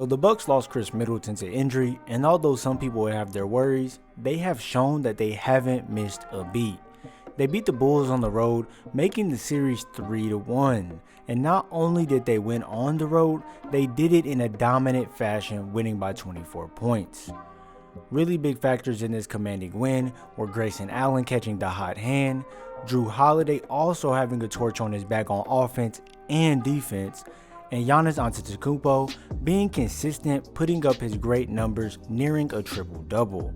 So the Bucks lost Kris Middleton to injury, and although some people have their worries, they have shown that they haven't missed a beat. They beat the Bulls on the road, making the series 3-1. And not only did they win on the road, they did it in a dominant fashion, winning by 24 points. Really big factors in this commanding win were Grayson Allen catching the hot hand, Jrue Holiday also having a torch on his back on offense and defense, and Giannis Antetokounmpo being consistent, putting up his great numbers, nearing a triple-double.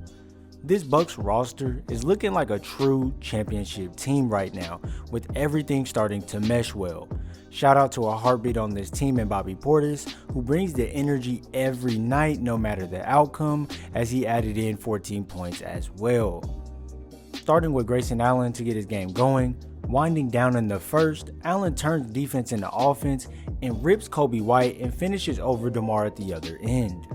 This Bucks roster is looking like a true championship team right now, with everything starting to mesh well. Shout out to a heartbeat on this team and Bobby Portis, who brings the energy every night no matter the outcome, as he added in 14 points as well. Starting with Grayson Allen to get his game going, winding down in the first, Allen turns defense into offense and rips Coby White and finishes over DeMar at the other end.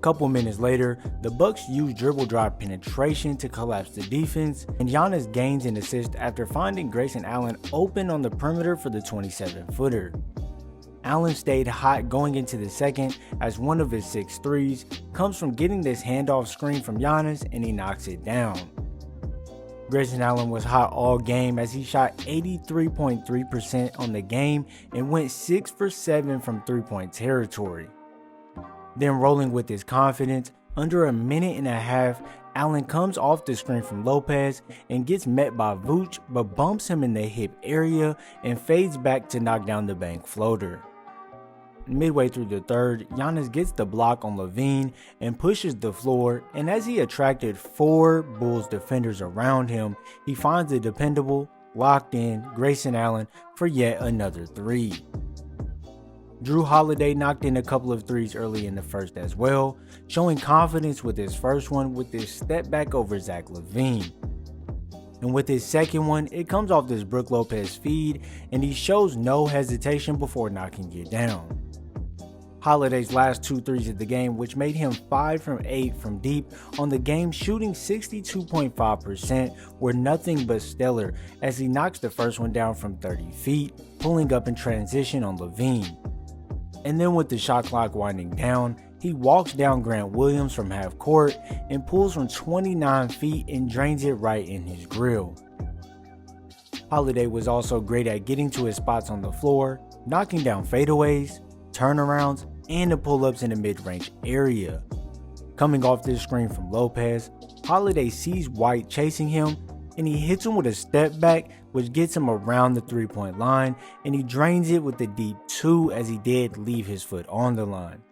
Couple minutes later, the Bucks use dribble drive penetration to collapse the defense, and Giannis gains an assist after finding Grayson Allen open on the perimeter for the 27-footer. Allen stayed hot going into the second, as one of his 6 threes comes from getting this handoff screen from Giannis and he knocks it down. Grayson Allen was hot all game as he shot 83.3% on the game and went 6 for 7 from 3-point territory. Then rolling with his confidence, under a minute and a half, Allen comes off the screen from Lopez and gets met by Vooch, but bumps him in the hip area and fades back to knock down the bank floater. Midway through the third, Giannis gets the block on LaVine and pushes the floor, and as he attracted 4 Bulls defenders around him, he finds the dependable, locked in Grayson Allen for yet another 3. Jrue Holiday knocked in a couple of threes early in the first as well, showing confidence with his first one with his step back over Zach LaVine. And with his second one, it comes off this Brook Lopez feed, and he shows no hesitation before knocking it down. Holiday's last 2 threes of the game, which made him 5 from 8 from deep on the game, shooting 62.5%, were nothing but stellar as he knocks the first one down from 30 feet, pulling up in transition on LaVine. And then with the shot clock winding down, he walks down Grant Williams from half court and pulls from 29 feet and drains it right in his grill. Holiday was also great at getting to his spots on the floor, knocking down fadeaways, turnarounds, and the pull-ups in the mid-range area. Coming off this screen from Lopez, Holiday sees White chasing him, and he hits him with a step back, which gets him around the 3-point line, and he drains it with the deep 2 as he did leave his foot on the line.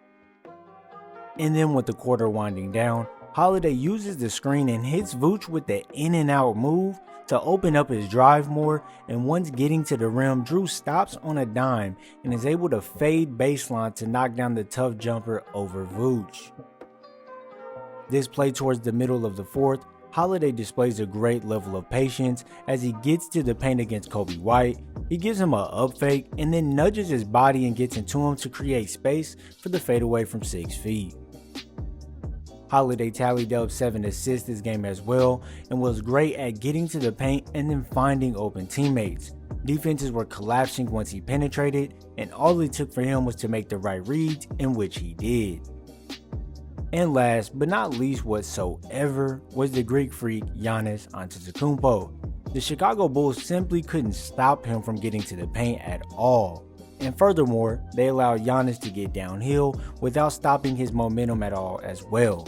And then with the quarter winding down, Holiday uses the screen and hits Vooch with the in and out move to open up his drive more, and once getting to the rim, Jrue stops on a dime and is able to fade baseline to knock down the tough jumper over Vooch. This play towards the middle of the fourth, Holiday displays a great level of patience as he gets to the paint against Coby White. He gives him a up fake and then nudges his body and gets into him to create space for the fadeaway from 6 feet. Holiday tallied up 7 assists this game as well and was great at getting to the paint and then finding open teammates. Defenses were collapsing once he penetrated, and all it took for him was to make the right reads, in which he did. And last but not least whatsoever was the Greek freak Giannis Antetokounmpo. The Chicago Bulls simply couldn't stop him from getting to the paint at all. And furthermore, they allowed Giannis to get downhill without stopping his momentum at all as well.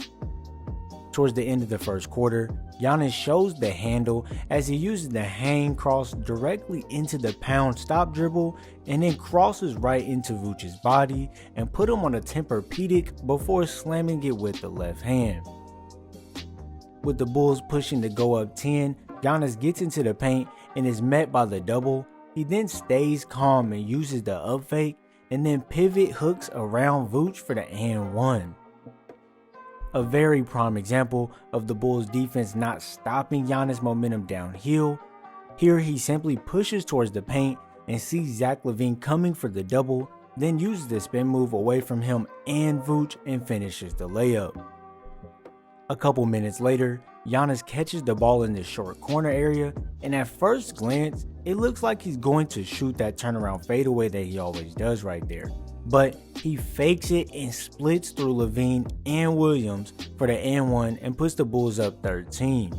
Towards the end of the first quarter, Giannis shows the handle as he uses the hang cross directly into the pound stop dribble and then crosses right into Vooch's body and put him on a Tempur-Pedic before slamming it with the left hand. With the Bulls pushing to go up 10, Giannis gets into the paint and is met by the double. He then stays calm and uses the up fake and then pivot hooks around Vooch for the and one. A very prime example of the Bulls defense not stopping Giannis' momentum downhill. Here he simply pushes towards the paint and sees Zach LaVine coming for the double, then uses the spin move away from him and Vooch and finishes the layup. A couple minutes later, Giannis catches the ball in the short corner area, and at first glance, it looks like he's going to shoot that turnaround fadeaway that he always does right there. but he fakes it and splits through Levine and Williams for the and-one and puts the Bulls up 13.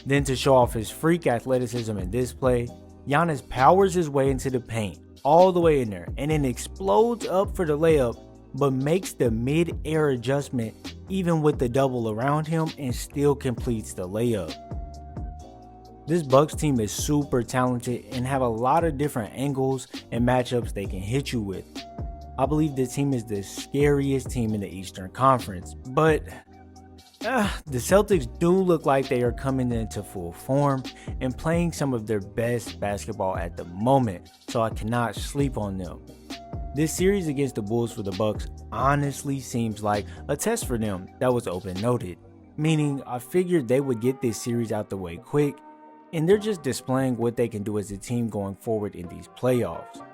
Then to show off his freak athleticism in this play, Giannis powers his way into the paint, all the way in there, and then explodes up for the layup, but makes the mid-air adjustment even with the double around him and still completes the layup. This Bucks team is super talented and have a lot of different angles and matchups they can hit you with. I believe this team is the scariest team in the Eastern Conference, but the Celtics do look like they are coming into full form and playing some of their best basketball at the moment, so I cannot sleep on them. This series against the Bulls for the Bucks honestly seems like a test for them that was open-noted, meaning I figured they would get this series out the way quick, and they're just displaying what they can do as a team going forward in these playoffs.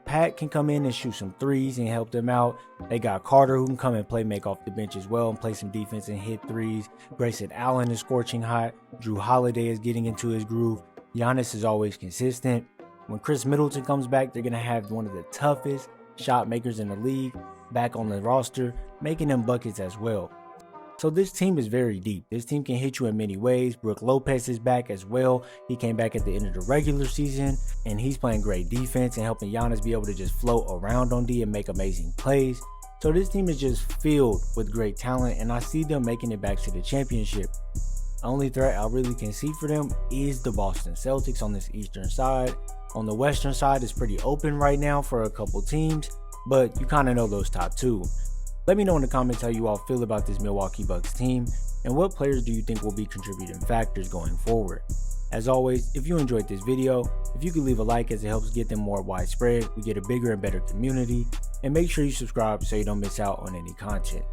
Pat can come in and shoot some threes and help them out. They got Carter who can come and make off the bench as well and play some defense and hit threes. Grayson Allen is scorching hot. Jrue Holiday is getting into his groove. Giannis is always consistent. When Kris Middleton comes back, they're going to have one of the toughest shot makers in the league back on the roster, making them buckets as well. So this team is very deep. This team can hit you in many ways. Brook Lopez is back as well. He came back at the end of the regular season, and he's playing great defense and helping Giannis be able to just float around on D and make amazing plays. So this team is just filled with great talent, and I see them making it back to the championship. The only threat I really can see for them is the Boston Celtics on this eastern side. On the western side, it's pretty open right now for a couple teams, but you kind of know those top two. Let me know in the comments how you all feel about this Milwaukee Bucks team, and what players do you think will be contributing factors going forward. As always, if you enjoyed this video, if you could leave a like as it helps get them more widespread, we get a bigger and better community, and make sure you subscribe so you don't miss out on any content.